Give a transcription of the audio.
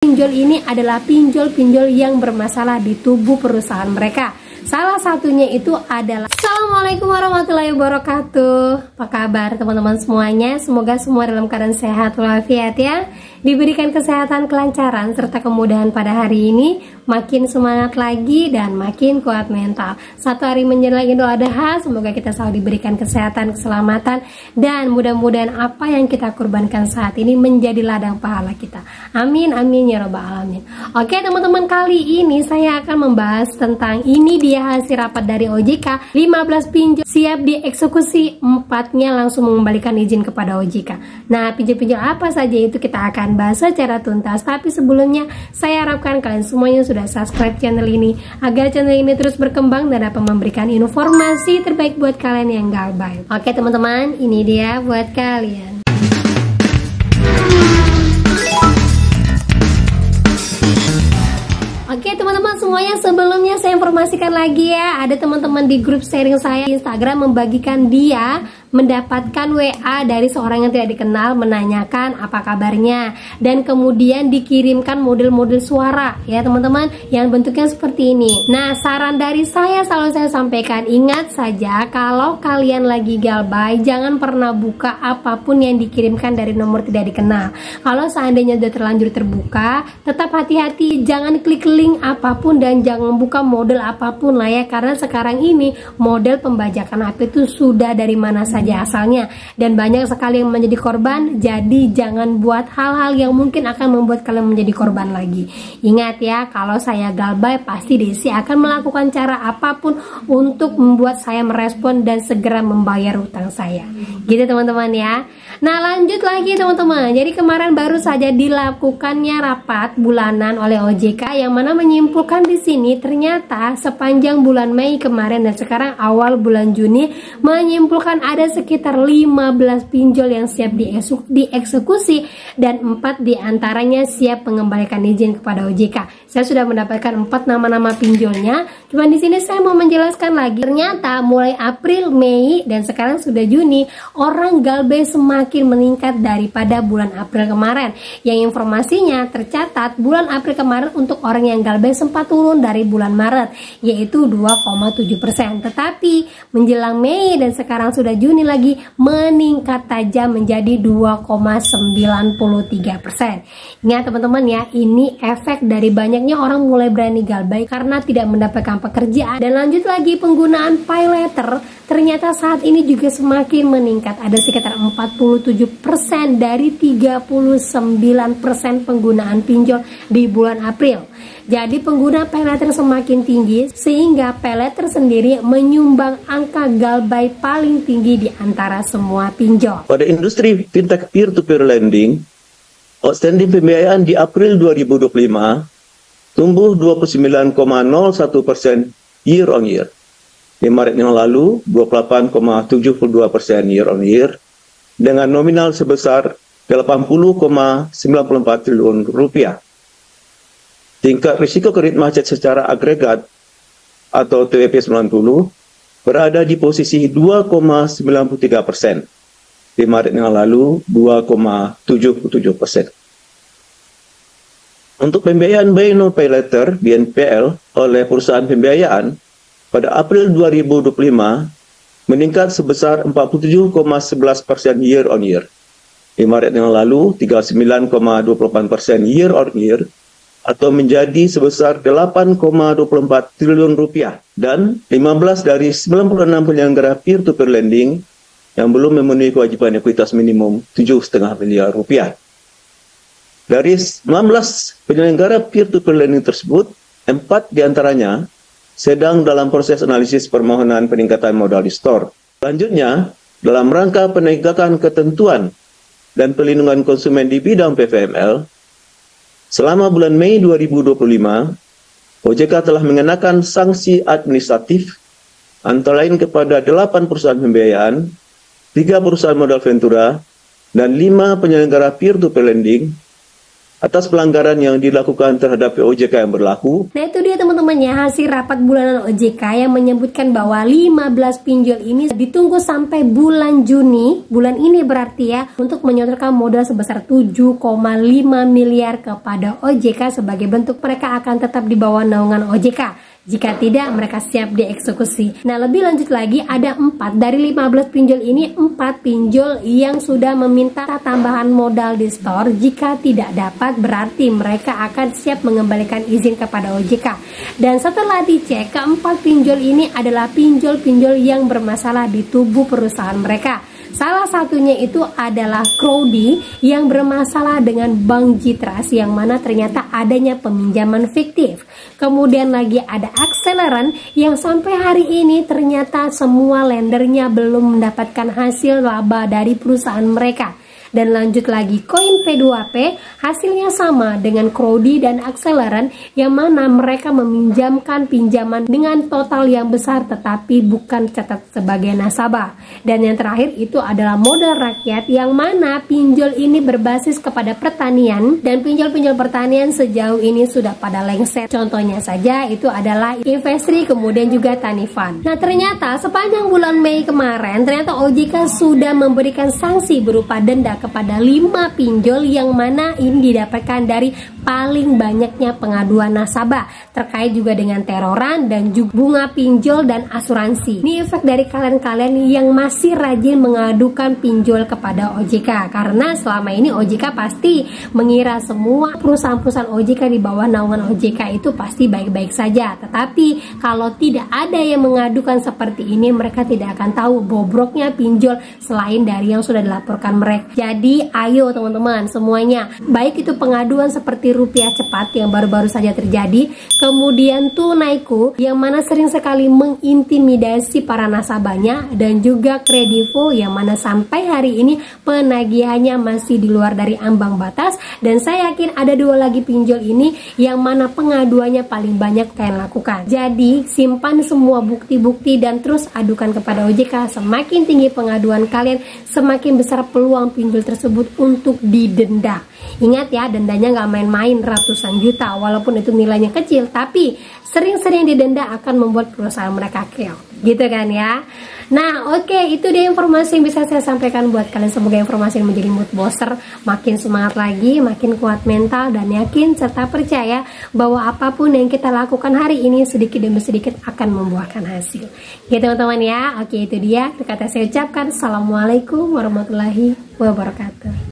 Pinjol ini adalah pinjol-pinjol yang bermasalah di tubuh perusahaan mereka. Salah satunya itu adalah Assalamualaikum warahmatullahi wabarakatuh. Apa kabar teman-teman semuanya? Semoga semua dalam keadaan sehat walafiat ya. Diberikan kesehatan, kelancaran, serta kemudahan pada hari ini. Makin semangat lagi dan makin kuat mental. Satu hari menjelang Idul Adha, semoga kita selalu diberikan kesehatan, keselamatan, dan mudah-mudahan apa yang kita kurbankan saat ini menjadi ladang pahala kita. Amin, amin ya robbal alamin. Oke teman-teman, kali ini saya akan membahas tentang ini dia hasil rapat dari OJK. 15 pinjol siap dieksekusi, 4-nya langsung mengembalikan izin kepada OJK. Nah, pinjol-pinjol apa saja itu kita akan bahas secara tuntas. Tapi sebelumnya saya harapkan kalian semuanya sudah subscribe channel ini agar channel ini terus berkembang dan dapat memberikan informasi terbaik buat kalian yang galbay. Oke teman-teman, ini dia buat kalian. Oke teman-teman semuanya, sebelumnya saya informasikan lagi ya, ada teman-teman di grup sharing saya di Instagram membagikan dia mendapatkan WA dari seorang yang tidak dikenal menanyakan apa kabarnya, dan kemudian dikirimkan model-model suara ya teman-teman yang bentuknya seperti ini. Nah, saran dari saya selalu saya sampaikan, ingat saja kalau kalian lagi galbay jangan pernah buka apapun yang dikirimkan dari nomor tidak dikenal. Kalau seandainya sudah terlanjur terbuka, tetap hati-hati, jangan klik link apapun dan jangan buka model apapun lah ya, karena sekarang ini model pembajakan HP itu sudah dari mana saja asalnya dan banyak sekali yang menjadi korban. Jadi jangan buat hal-hal yang mungkin akan membuat kalian menjadi korban lagi. Ingat ya, kalau saya galbay pasti Desi akan melakukan cara apapun untuk membuat saya merespon dan segera membayar utang saya. Gitu teman-teman ya. Nah, lanjut lagi teman-teman. Jadi kemarin baru saja dilakukannya rapat bulanan oleh OJK yang mana menyimpulkan di sini ternyata sepanjang bulan Mei kemarin dan sekarang awal bulan Juni menyimpulkan ada sekitar 15 pinjol yang siap dieksekusi dan 4 diantaranya siap mengembalikan izin kepada OJK. Saya sudah mendapatkan 4 nama-nama pinjolnya. Cuma di sini saya mau menjelaskan lagi. Ternyata mulai April, Mei dan sekarang sudah Juni, orang galbay semakin meningkat daripada bulan April kemarin. Yang informasinya tercatat bulan April kemarin untuk orang yang galbay sempat turun dari bulan Maret, yaitu 2,7%. Tetapi menjelang Mei dan sekarang sudah Juni lagi meningkat tajam menjadi 2,93%. Ingat teman-teman ya, ini efek dari banyaknya orang mulai berani galbay karena tidak mendapatkan pekerjaan. Dan lanjut lagi, penggunaan pay letter ternyata saat ini juga semakin meningkat. Ada sekitar 47% dari 39% penggunaan pinjol di bulan April. Jadi pengguna pay letter semakin tinggi sehingga pay letter sendiri menyumbang angka galbay paling tinggi di antara semua pinjol. Pada industri fintech peer-to-peer lending, outstanding pembiayaan di April 2025 tumbuh 29,01% year on year. Di Maret yang lalu 28,72% year on year dengan nominal sebesar 80,94 triliun rupiah. Tingkat risiko kredit macet secara agregat atau TWP 90 berada di posisi 2,93%. Di Maret yang lalu 2,77%. Untuk pembiayaan Buy No Pay Later (BNPL) oleh perusahaan pembiayaan pada April 2025 meningkat sebesar 47,11% year on year. Di Maret yang lalu 39,28% year on year atau menjadi sebesar 8,24 triliun rupiah, dan 15 dari 96 penyelenggara peer-to-peer lending yang belum memenuhi kewajiban ekuitas minimum 7,5 miliar rupiah. Dari 19 penyelenggara peer-to-peer lending tersebut, 4 diantaranya sedang dalam proses analisis permohonan peningkatan modal di store. Selanjutnya, dalam rangka penegakan ketentuan dan pelindungan konsumen di bidang PVML, selama bulan Mei 2025, OJK telah mengenakan sanksi administratif antara lain kepada 8 perusahaan pembiayaan, 3 perusahaan modal ventura, dan 5 penyelenggara peer-to-peer lending atas pelanggaran yang dilakukan terhadap OJK yang berlaku. Nah itu dia teman-teman ya, hasil rapat bulanan OJK yang menyebutkan bahwa 15 pinjol ini ditunggu sampai bulan Juni, bulan ini berarti ya, untuk menyetorkan modal sebesar 7,5 miliar kepada OJK sebagai bentuk mereka akan tetap di bawah naungan OJK. Jika tidak, mereka siap dieksekusi. Nah, lebih lanjut lagi, ada 4 dari 15 pinjol ini, 4 pinjol yang sudah meminta tambahan modal di store. Jika tidak dapat, berarti mereka akan siap mengembalikan izin kepada OJK. Dan setelah dicek, keempat pinjol ini adalah pinjol-pinjol yang bermasalah di tubuh perusahaan mereka. Salah satunya itu adalah Crowdy yang bermasalah dengan Bank Jitras yang mana ternyata adanya peminjaman fiktif. Kemudian lagi ada Acceleran yang sampai hari ini ternyata semua lendernya belum mendapatkan hasil laba dari perusahaan mereka. Dan lanjut lagi koin P2P, hasilnya sama dengan Crowdy dan Acceleran yang mana mereka meminjamkan pinjaman dengan total yang besar tetapi bukan catat sebagai nasabah. Dan yang terakhir itu adalah modal rakyat yang mana pinjol ini berbasis kepada pertanian dan pinjol-pinjol pertanian sejauh ini sudah pada lengset. Contohnya saja itu adalah Investri kemudian juga Tanifan. Nah ternyata sepanjang bulan Mei kemarin ternyata OJK sudah memberikan sanksi berupa denda kepada 5 pinjol yang mana ini didapatkan dari paling banyaknya pengaduan nasabah terkait juga dengan teroran dan juga bunga pinjol dan asuransi. Ini efek dari kalian-kalian yang masih rajin mengadukan pinjol kepada OJK, karena selama ini OJK pasti mengira semua perusahaan-perusahaan OJK di bawah naungan OJK itu pasti baik-baik saja. Tetapi kalau tidak ada yang mengadukan seperti ini, mereka tidak akan tahu bobroknya pinjol selain dari yang sudah dilaporkan mereka. Jadi ayo teman-teman semuanya, baik itu pengaduan seperti rupiah cepat yang baru-baru saja terjadi, kemudian Tunaiku yang mana sering sekali mengintimidasi para nasabahnya, dan juga Kredivo yang mana sampai hari ini penagihannya masih di luar dari ambang batas. Dan saya yakin ada 2 lagi pinjol ini yang mana pengaduannya paling banyak kalian lakukan. Jadi simpan semua bukti-bukti dan terus adukan kepada OJK. Semakin tinggi pengaduan kalian, semakin besar peluang pinjol tersebut untuk didenda. Ingat ya, dendanya nggak main-main, ratusan juta. Walaupun itu nilainya kecil, tapi sering-sering didenda akan membuat perusahaan mereka keok. Gitu kan ya. Nah oke, itu dia informasi yang bisa saya sampaikan buat kalian. Semoga informasi yang menjadi mood booster, makin semangat lagi, makin kuat mental, dan yakin serta percaya bahwa apapun yang kita lakukan hari ini sedikit demi sedikit akan membuahkan hasil. Gitu teman-teman ya. Oke, itu dia kata saya ucapkan. Assalamualaikum warahmatullahi wabarakatuh.